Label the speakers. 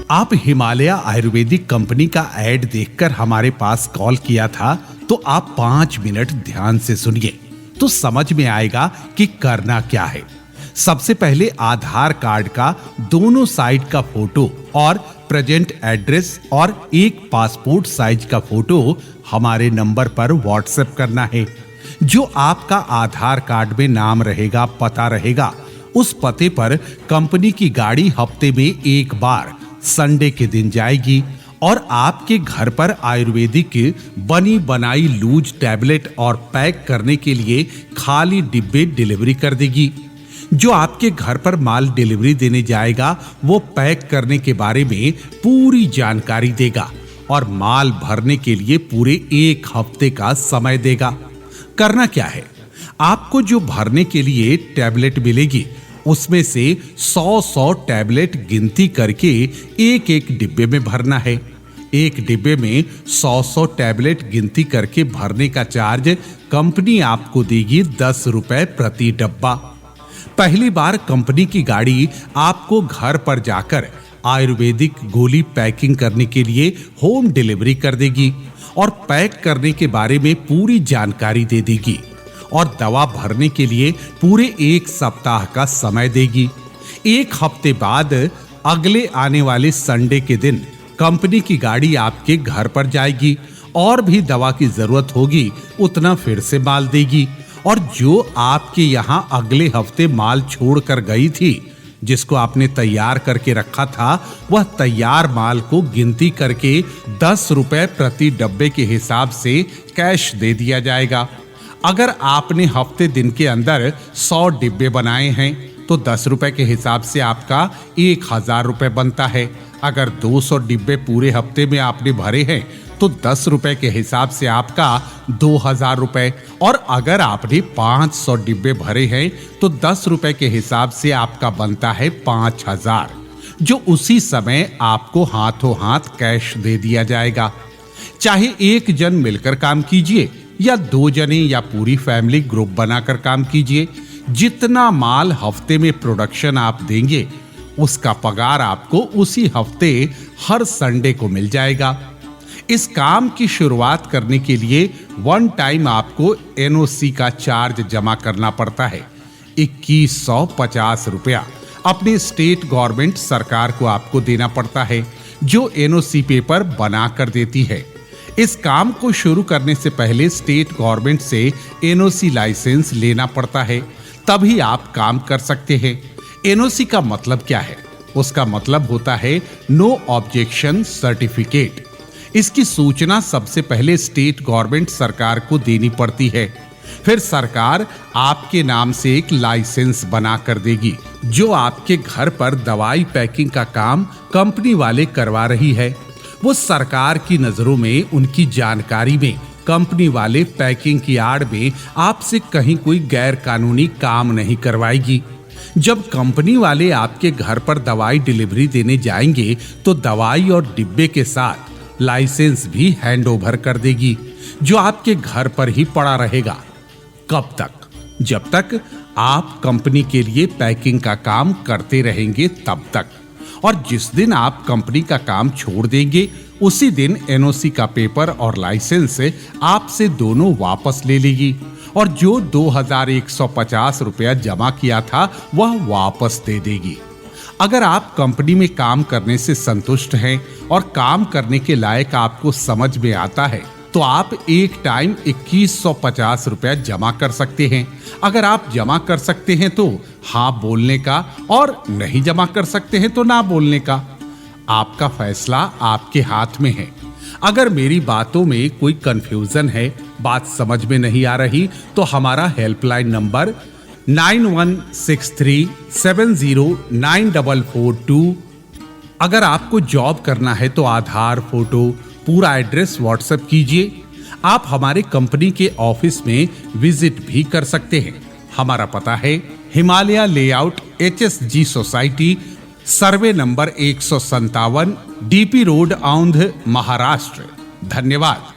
Speaker 1: आप हिमालय आयुर्वेदिक कंपनी का ऐड देखकर हमारे पास कॉल किया था, तो आप 5 मिनट ध्यान से सुनिए तो समझ में आएगा कि करना क्या है। सबसे पहले आधार कार्ड का दोनों साइड का फोटो और प्रेजेंट एड्रेस और एक पासपोर्ट साइज का फोटो हमारे नंबर पर व्हाट्सएप करना है। जो आपका आधार कार्ड में नाम रहेगा, पता रहेगा, उस पते पर कंपनी की गाड़ी हफ्ते में एक बार संडे के दिन जाएगी और आपके घर पर आयुर्वेदिक बनी बनाई लूज टैबलेट और पैक करने के लिए खाली डिब्बे डिलीवरी कर देगी। जो आपके घर पर माल डिलीवरी देने जाएगा वो पैक करने के बारे में पूरी जानकारी देगा और माल भरने के लिए पूरे 1 हफ्ते का समय देगा। करना क्या है, आपको जो भरने के लिए टैबलेट मिलेगी उसमें से 100 टैबलेट गिनती करके एक डिब्बे में भरना है। एक डिब्बे में 100 टैबलेट गिनती करके भरने का चार्ज कंपनी आपको देगी 10 रुपए प्रति डब्बा। पहली बार कंपनी की गाड़ी आपको घर पर जाकर आयुर्वेदिक गोली पैकिंग करने के लिए होम डिलीवरी कर देगी और पैक करने के बारे में पूरी जानकारी दे देगी और दवा भरने के लिए पूरे 1 सप्ताह का समय देगी। 1 हफ्ते बाद अगले आने वाले संडे के दिन कंपनी की गाड़ी आपके घर पर जाएगी और भी दवा की जरूरत होगी उतना फिर से माल देगी और जो आपके यहाँ अगले हफ्ते माल छोड़ कर गई थी, जिसको आपने तैयार करके रखा था, वह तैयार माल को गिनती करके 10 रुपए प्रति डब्बे के हिसाब से कैश दे दिया जाएगा। अगर आपने हफ्ते दिन के अंदर 100 डिब्बे बनाए हैं तो 10 रुपए के हिसाब से आपका 1000 रुपए बनता है। अगर 200 डिब्बे पूरे हफ्ते में आपने भरे हैं तो 10 रुपए के हिसाब से आपका 2000 रुपए, और अगर आपने 500 डिब्बे भरे हैं तो 10 रुपए के हिसाब से आपका बनता है 5000, जो उसी समय आपको हाथों हाथ कैश दे दिया जाएगा। चाहे एक जन मिलकर काम कीजिए या 2 जने या पूरी फैमिली ग्रुप बनाकर काम कीजिए, जितना माल हफ्ते में प्रोडक्शन आप देंगे उसका पगार आपको उसी हफ्ते हर संडे को मिल जाएगा। इस काम की शुरुआत करने के लिए 1 टाइम आपको एनओसी का चार्ज जमा करना पड़ता है, 2150 रुपया अपने स्टेट गवर्नमेंट सरकार को आपको देना पड़ता है, जो एनओसी पेपर बना कर देती है। इस काम को शुरू करने से पहले स्टेट गवर्नमेंट से एनओसी लाइसेंस लेना पड़ता है, तभी आप काम कर सकते हैं। एनओसी का मतलब क्या है? उसका मतलब होता है नो ऑब्जेक्शन सर्टिफिकेट। इसकी सूचना सबसे पहले स्टेट गवर्नमेंट सरकार को देनी पड़ती है, फिर सरकार आपके नाम से एक लाइसेंस बना कर देगी। जो आपके घर पर दवाई पैकिंग का काम कंपनी वाले करवा रही है, वो सरकार की नजरों में, उनकी जानकारी में कंपनी वाले पैकिंग की आड़ में आपसे कहीं कोई गैर कानूनी काम नहीं करवाएगी। जब कंपनी वाले आपके घर पर दवाई डिलीवरी देने जाएंगे तो दवाई और डिब्बे के साथ लाइसेंस भी हैंड ओवर कर देगी, जो आपके घर पर ही पड़ा रहेगा। कब तक? जब तक आप कंपनी के लिए पैकिंग का काम करते रहेंगे तब तक। और जिस दिन आप कंपनी का काम छोड़ देंगे उसी दिन एनओसी का पेपर और लाइसेंस आपसे दोनों वापस ले लेगी और जो 2150 रुपया जमा किया था वह वापस दे देगी। अगर आप कंपनी में काम करने से संतुष्ट हैं और काम करने के लायक आपको समझ में आता है तो आप एक टाइम 2150 रुपया जमा कर सकते हैं। अगर आप जमा कर सकते हैं तो हाँ बोलने का, और नहीं जमा कर सकते हैं तो ना बोलने का। आपका फैसला आपके हाथ में है। अगर मेरी बातों में कोई कंफ्यूजन है, बात समझ में नहीं आ रही, तो हमारा हेल्पलाइन नंबर 9163709442। अगर आपको जॉब करना है तो आधार, फोटो, पूरा एड्रेस व्हाट्सएप कीजिए। आप हमारे कंपनी के ऑफिस में विजिट भी कर सकते हैं। हमारा पता है Himalaya layout, HSG society, survey number 157, DP road, Aundh, Maharashtra. धन्यवाद।